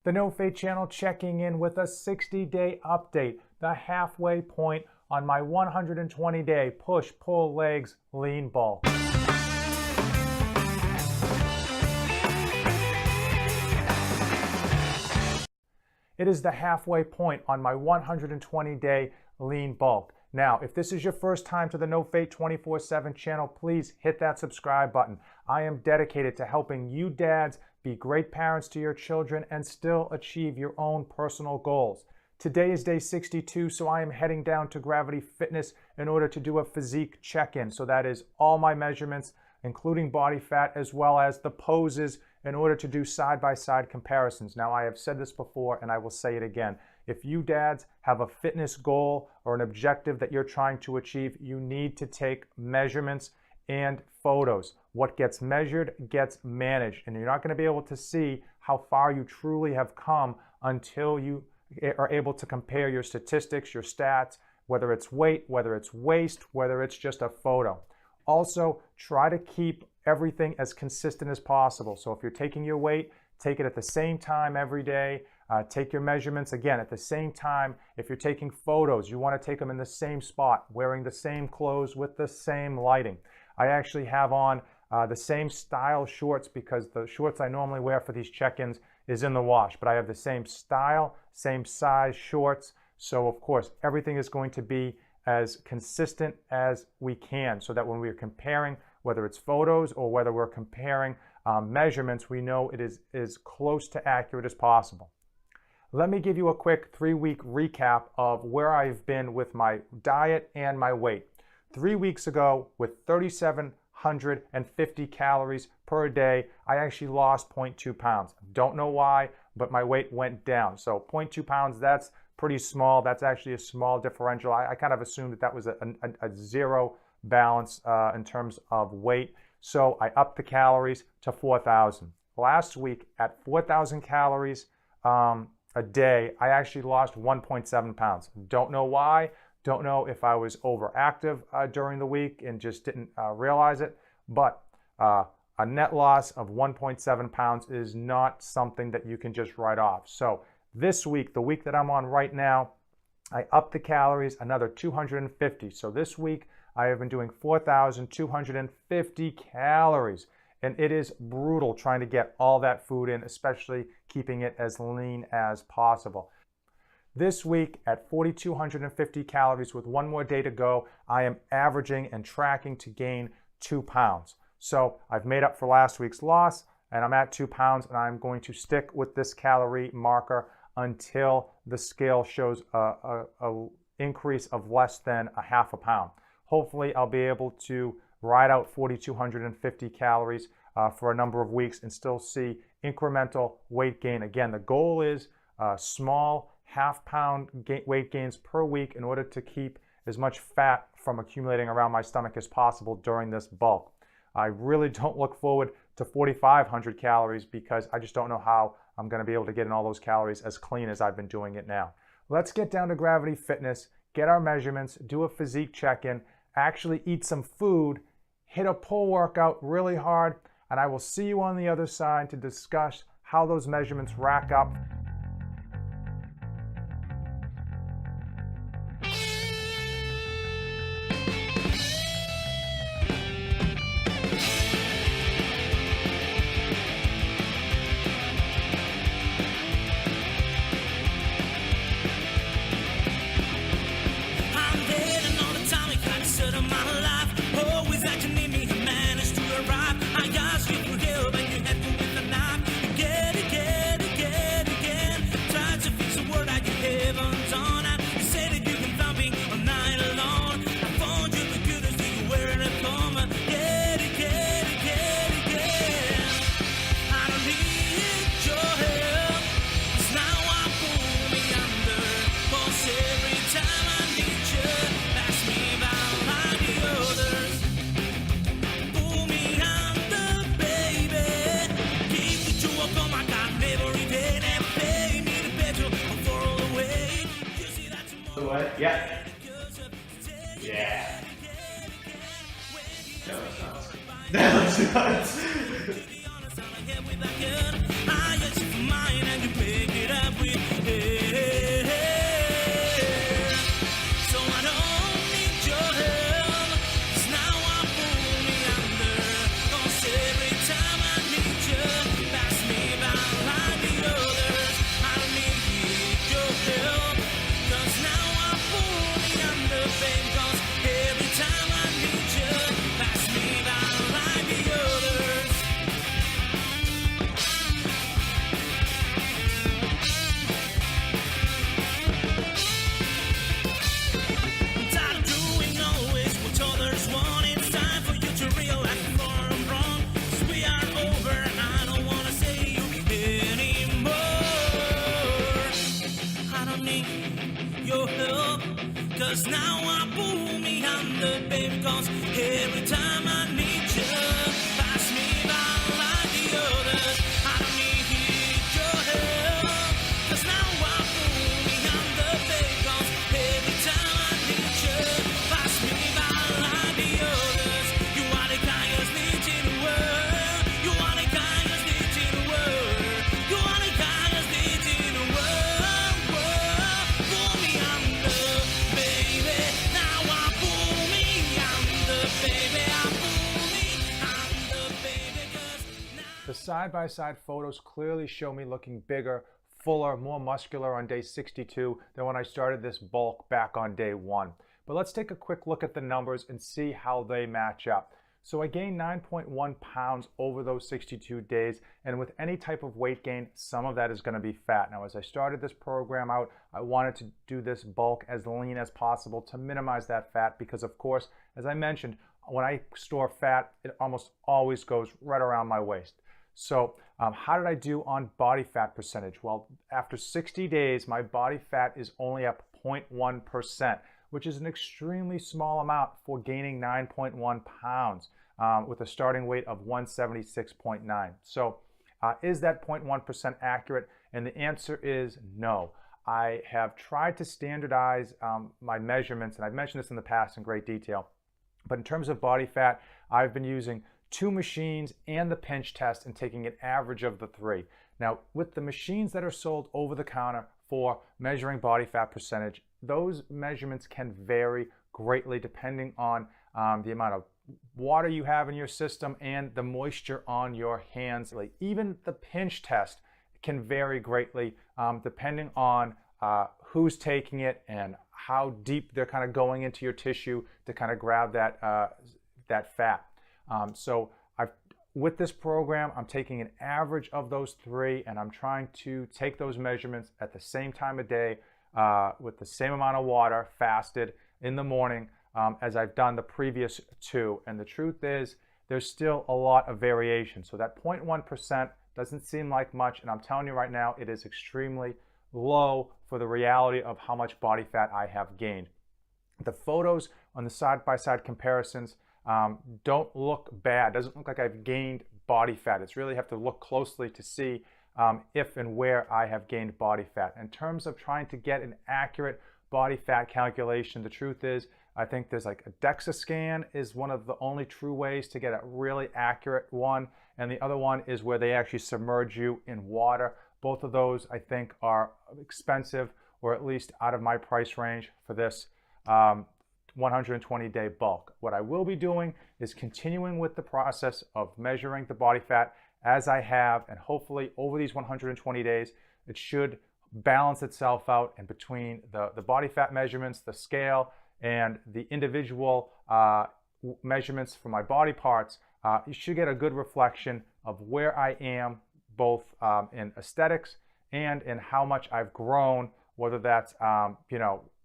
The No Fate channel checking in with a 60-day update, the halfway point on my 120-day push-pull legs lean bulk. It is the halfway point on my 120-day lean bulk. Now, if this is your first time to the No Fate 24/7 channel, please hit that subscribe button. I am dedicated to helping you dads be great parents to your children and still achieve your own personal goals. Today is day 62, so I am heading down to Gravit Fitness in order to do a physique check-in. So that is all my measurements, including body fat, as well as the poses in order to do side-by-side comparisons. Now, I have said this before and I will say it again. If you dads have a fitness goal or an objective that you're trying to achieve, you need to take measurements and photos. What gets measured gets managed, and you're not going to be able to see how far you truly have come until you are able to compare your statistics, your stats, whether it's weight, whether it's waist, whether it's just a photo. Also, try to keep everything as consistent as possible. So if you're taking your weight, take it at the same time every day. Take your measurements again at the same time. If you're taking photos, you want to take them in the same spot, wearing the same clothes with the same lighting. I actually have on the same style shorts because the shorts I normally wear for these check-ins is in the wash, but I have the same style, same size shorts. So of course, everything is going to be as consistent as we can so that when we're comparing, whether it's photos or whether we're comparing measurements, we know it is as close to accurate as possible. Let me give you a quick 3-week recap of where I've been with my diet and my weight. 3 weeks ago, with 3,750 calories per day, I actually lost 0.2 pounds. Don't know why, but my weight went down. So 0.2 pounds, that's pretty small. That's actually a small differential. I kind of assumed that that was a zero balance in terms of weight. So I upped the calories to 4,000. Last week at 4,000 calories a day, I actually lost 1.7 pounds. Don't know why. Don't know if I was overactive during the week and just didn't realize it, but a net loss of 1.7 pounds is not something that you can just write off. So this week, the week that I'm on right now, I upped the calories another 250. So this week, I have been doing 4,250 calories. And it is brutal trying to get all that food in, especially keeping it as lean as possible. This week at 4,250 calories with one more day to go, I am averaging and tracking to gain 2 pounds. So I've made up for last week's loss and I'm at 2 pounds, and I'm going to stick with this calorie marker until the scale shows a increase of less than a half a pound. Hopefully I'll be able to ride out 4,250 calories for a number of weeks and still see incremental weight gain. Again, the goal is small half-pound weight gains per week in order to keep as much fat from accumulating around my stomach as possible during this bulk. I really don't look forward to 4,500 calories because I just don't know how I'm going to be able to get in all those calories as clean as I've been doing it now. Let's get down to Gravit Fitness, get our measurements, do a physique check-in, actually eat some food, hit a pull workout really hard, and I will see you on the other side to discuss how those measurements rack up. What? Yeah. Yeah. That looks nuts. That looks nuts. 'Cause now I pull me under, baby, 'cause every time I need you, pass me by like the others. I don't need your help. 'Cause now I pull me under, baby, 'cause every time I need you, pass me by like the others. You are the kindest bitch in the world. You are the kindest bitch in the world. You are the kindest bitch in the world. Pull me under, baby. Now I pull me under, baby. I pull me under, baby. 'Cause now The side-by-side photos clearly show me looking bigger, fuller, more muscular on day 62 than when I started this bulk back on day 1. But let's take a quick look at the numbers and see how they match up. So I gained 9.1 pounds over those 62 days, and with any type of weight gain, some of that is going to be fat. Now, as I started this program out, I wanted to do this bulk as lean as possible to minimize that fat because, of course, as I mentioned, when I store fat, it almost always goes right around my waist. So how did I do on body fat percentage? Well, after 60 days, my body fat is only up 0.1%, which is an extremely small amount for gaining 9.1 pounds with a starting weight of 176.9. So is that 0.1% accurate? And the answer is no. I have tried to standardize my measurements, and I've mentioned this in the past in great detail. But in terms of body fat, I've been using 2 machines and the pinch test and taking an average of the 3. Now, with the machines that are sold over the counter for measuring body fat percentage, those measurements can vary greatly depending on the amount of water you have in your system and the moisture on your hands. Even the pinch test can vary greatly depending on who's taking it and how deep they're kind of going into your tissue to kind of grab that fat. So with this program, I'm taking an average of those 3, and I'm trying to take those measurements at the same time of day with the same amount of water, fasted in the morning as I've done the previous 2. And the truth is, there's still a lot of variation. So that 0.1% doesn't seem like much, and I'm telling you right now, it is extremely low for the reality of how much body fat I have gained. The photos on the side-by-side comparisons don't look bad. Doesn't look like I've gained body fat. It's really have to look closely to see if and where I have gained body fat. In terms of trying to get an accurate body fat calculation, the truth is I think there's like a DEXA scan is one of the only true ways to get a really accurate one, and the other one is where they actually submerge you in water. Both of those I think are expensive, or at least out of my price range for this 120-day bulk. What I will be doing is continuing with the process of measuring the body fat as I have, and hopefully over these 120 days, it should balance itself out, and between the body fat measurements, the scale, and the individual measurements for my body parts, you should get a good reflection of where I am, both in aesthetics and in how much I've grown, whether that's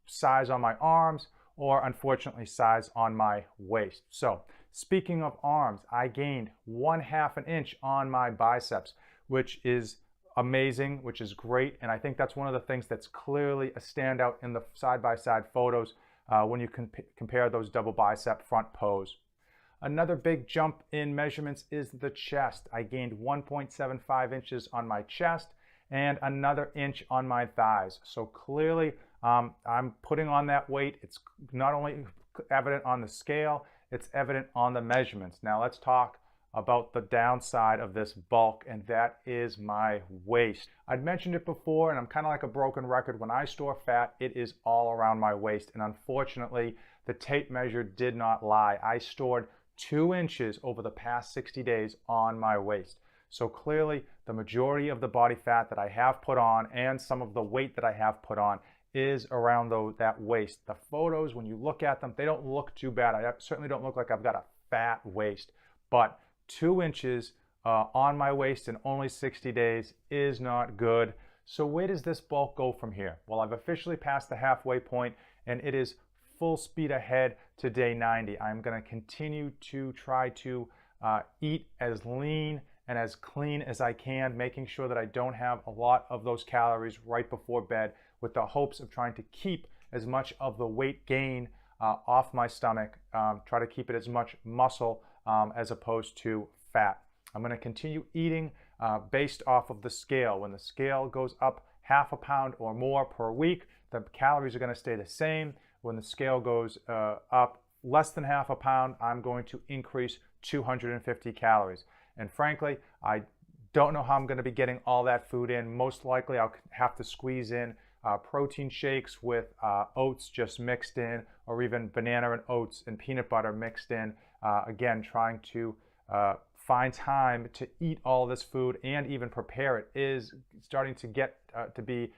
size on my arms or unfortunately size on my waist. So speaking of arms, I gained 1/2 inch on my biceps, which is amazing, which is great. And I think that's one of the things that's clearly a standout in the side-by-side photos when you compare those double bicep front pose. Another big jump in measurements is the chest. I gained 1.75 inches on my chest and another inch on my thighs. So clearly I'm putting on that weight. It's not only evident on the scale, it's evident on the measurements. Now let's talk about the downside of this bulk, and that is my waist. I'd mentioned it before, and I'm kind of like a broken record. When I store fat, it is all around my waist, and unfortunately, the tape measure did not lie. I stored 2 inches over the past 60 days on my waist. So clearly, the majority of the body fat that I have put on and some of the weight that I have put on is around that waist. The photos, when you look at them, they don't look too bad. I certainly don't look like I've got a fat waist, but 2 inches on my waist in only 60 days is not good. So where does this bulk go from here? Well, I've officially passed the halfway point, and it is full speed ahead to day 90. I'm going to continue to try to eat as lean and as clean as I can, making sure that I don't have a lot of those calories right before bed, with the hopes of trying to keep as much of the weight gain off my stomach, try to keep it as much muscle as opposed to fat. I'm going to continue eating based off of the scale. When the scale goes up half a pound or more per week, the calories are going to stay the same. When the scale goes up less than half a pound, I'm going to increase 250 calories. And frankly, I don't know how I'm going to be getting all that food in. Most likely I'll have to squeeze in protein shakes with oats just mixed in, or even banana and oats and peanut butter mixed in. Again, trying to find time to eat all this food and even prepare it is starting to get to be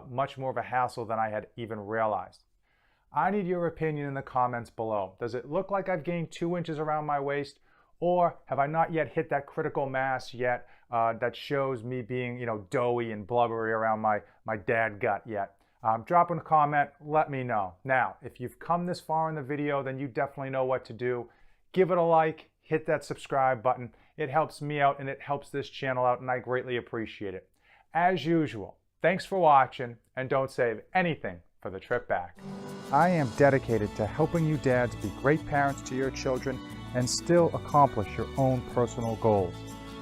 much more of a hassle than I had even realized. I need your opinion in the comments below. Does it look like I've gained 2 inches around my waist, or have I not yet hit that critical mass yet that shows me being, doughy and blubbery around my dad gut yet? Drop in a comment, let me know. Now, if you've come this far in the video, then you definitely know what to do. Give it a like, hit that subscribe button. It helps me out and it helps this channel out, and I greatly appreciate it. As usual, thanks for watching, and don't save anything for the trip back. I am dedicated to helping you dads be great parents to your children and still accomplish your own personal goals.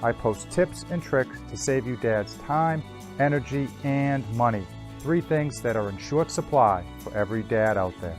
I post tips and tricks to save you dads time, energy, and money. 3 things that are in short supply for every dad out there.